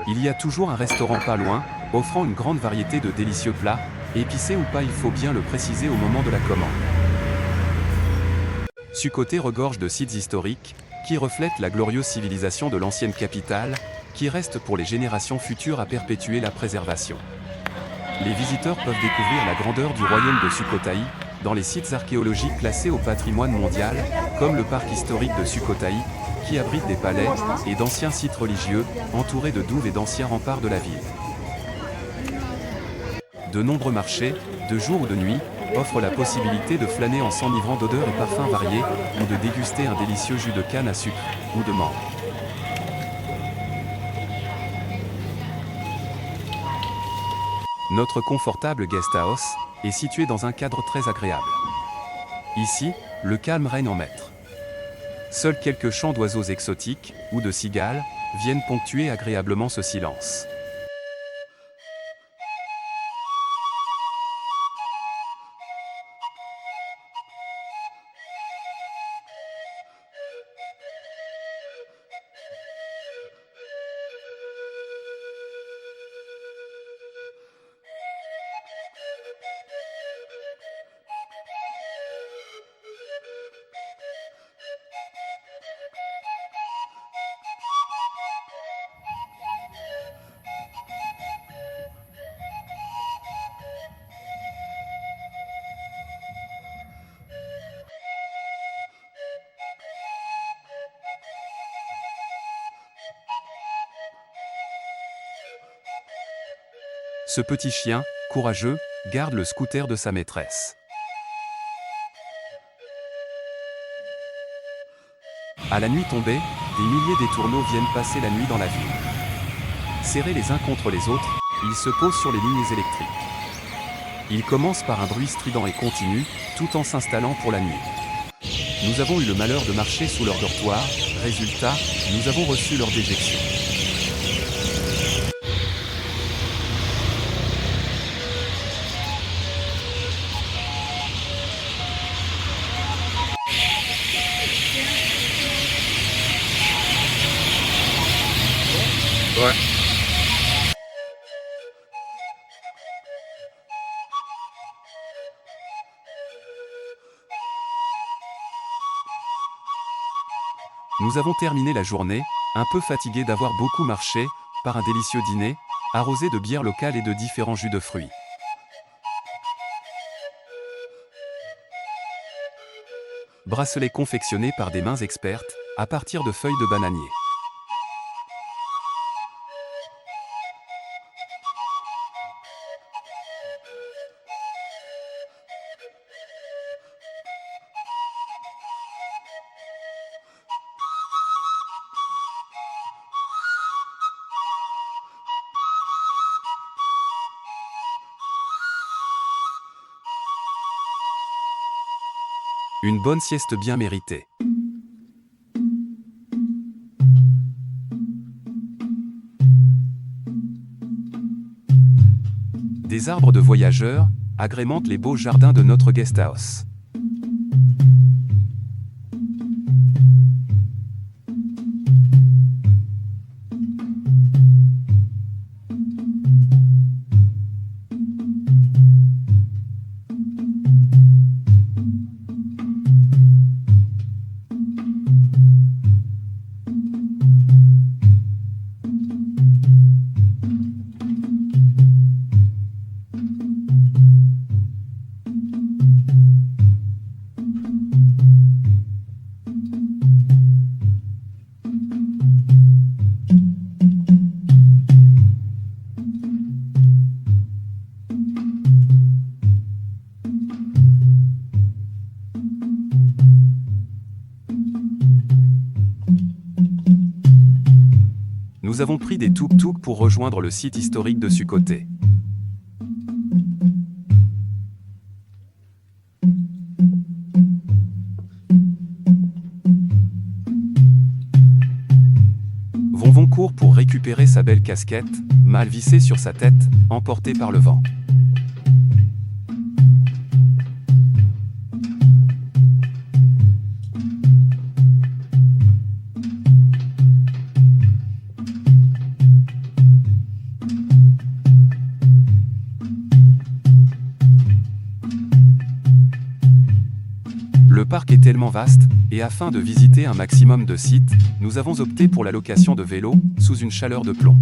Il y a toujours un restaurant pas loin, offrant une grande variété de délicieux plats, épicés ou pas, il faut bien le préciser au moment de la commande. Sukhothai regorge de sites historiques, qui reflètent la glorieuse civilisation de l'ancienne capitale, qui reste pour les générations futures à perpétuer la préservation. Les visiteurs peuvent découvrir la grandeur du royaume de Sukhothai, dans les sites archéologiques classés au patrimoine mondial, comme le parc historique de Sukhothai, qui abrite des palais et d'anciens sites religieux, entourés de douves et d'anciens remparts de la ville. De nombreux marchés, de jour ou de nuit, offrent la possibilité de flâner en s'enivrant d'odeurs et parfums variés, ou de déguster un délicieux jus de canne à sucre, ou de mangue. Notre confortable guest house est situé dans un cadre très agréable. Ici, le calme règne en maître. Seuls quelques chants d'oiseaux exotiques, ou de cigales, viennent ponctuer agréablement ce silence. Ce petit chien, courageux, garde le scooter de sa maîtresse. À la nuit tombée, des milliers d'étourneaux viennent passer la nuit dans la ville. Serrés les uns contre les autres, ils se posent sur les lignes électriques. Ils commencent par un bruit strident et continu, tout en s'installant pour la nuit. Nous avons eu le malheur de marcher sous leur dortoir, résultat, nous avons reçu leur déjection. Ouais. Nous avons terminé la journée, un peu fatigués d'avoir beaucoup marché, par un délicieux dîner, arrosé de bières locales et de différents jus de fruits. Bracelets confectionnés par des mains expertes, à partir de feuilles de bananier. Une bonne sieste bien méritée. Des arbres de voyageurs agrémentent les beaux jardins de notre guest house. Nous avons pris des tuk-tuk pour rejoindre le site historique de Sukhothai. Von court pour récupérer sa belle casquette, mal vissée sur sa tête, emportée par le vent. tellement vaste, et afin de visiter un maximum de sites, nous avons opté pour la location de vélos, sous une chaleur de plomb.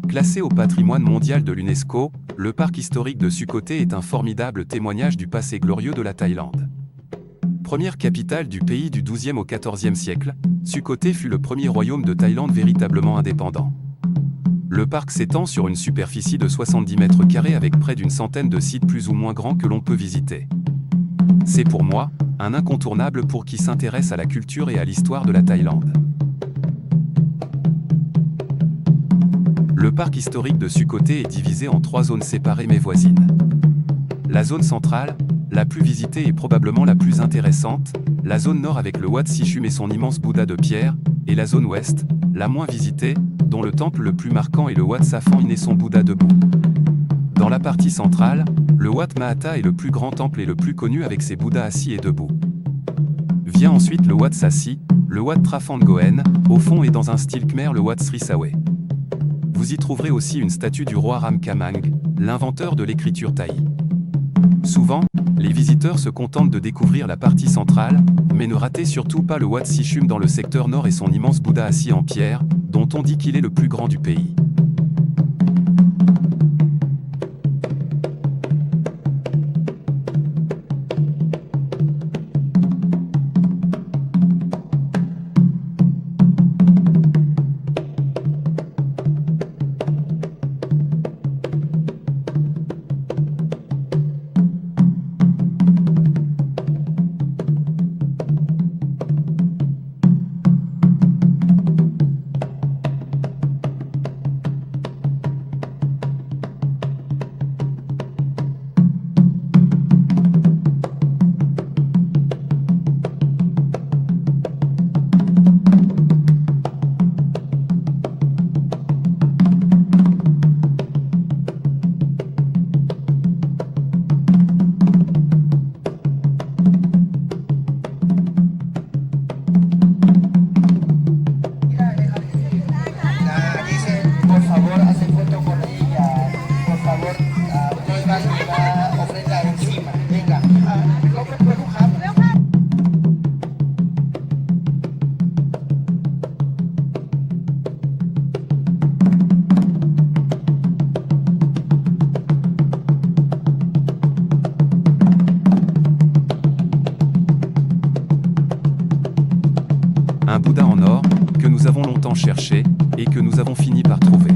Classé au patrimoine mondial de l'UNESCO, le parc historique de Sukhothai est un formidable témoignage du passé glorieux de la Thaïlande. Première capitale du pays du XIIe au XIVe siècle, Sukhothai fut le premier royaume de Thaïlande véritablement indépendant. Le parc s'étend sur une superficie de 70 mètres carrés avec près d'une centaine de sites plus ou moins grands que l'on peut visiter. C'est pour moi, un incontournable pour qui s'intéresse à la culture et à l'histoire de la Thaïlande. Le parc historique de Sukhothai est divisé en 3 zones séparées mais voisines. La zone centrale, la plus visitée et probablement la plus intéressante, la zone nord avec le Wat Sichum et son immense Bouddha de pierre, et la zone ouest, la moins visitée, dont le temple le plus marquant est le Wat Saphang et son Bouddha debout. Dans la partie centrale, le Wat Mahata est le plus grand temple et le plus connu avec ses Bouddhas assis et debout. Vient ensuite le Wat Sasi, le Wat Traphongkoen, au fond et dans un style khmer le Wat Sri Sawe. Vous y trouverez aussi une statue du roi Ram Khamang, l'inventeur de l'écriture thaï. Souvent, les visiteurs se contentent de découvrir la partie centrale, mais ne ratez surtout pas le Wat Sichum dans le secteur nord et son immense Bouddha assis en pierre, dont on dit qu'il est le plus grand du pays. Un Bouddha en or, que nous avons longtemps cherché, et que nous avons fini par trouver.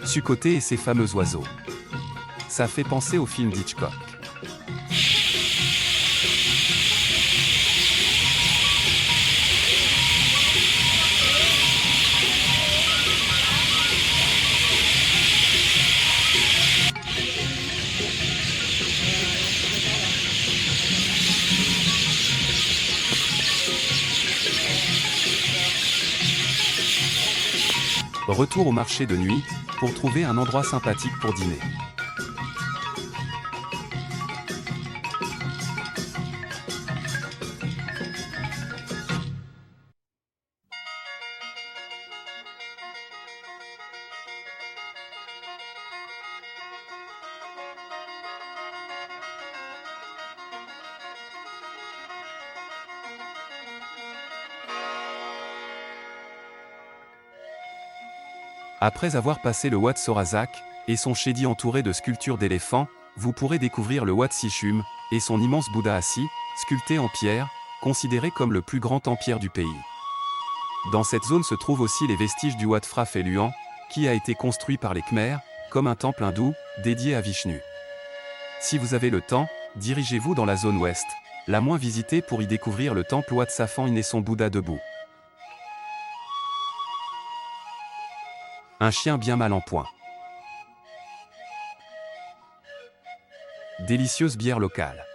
Tsukoté et ses fameux oiseaux. Ça fait penser au film d'Hitchcock. Retour au marché de nuit, pour trouver un endroit sympathique pour dîner. Après avoir passé le Wat Sorazak et son chédi entouré de sculptures d'éléphants, vous pourrez découvrir le Wat Sichum et son immense Bouddha assis, sculpté en pierre, considéré comme le plus grand empire du pays. Dans cette zone se trouvent aussi les vestiges du Wat Phra Phé-Luang, qui a été construit par les Khmers, comme un temple hindou, dédié à Vishnu. Si vous avez le temps, dirigez-vous dans la zone ouest, la moins visitée pour y découvrir le temple Wat Saphang et son Bouddha debout. Un chien bien mal en point. Délicieuse bière locale.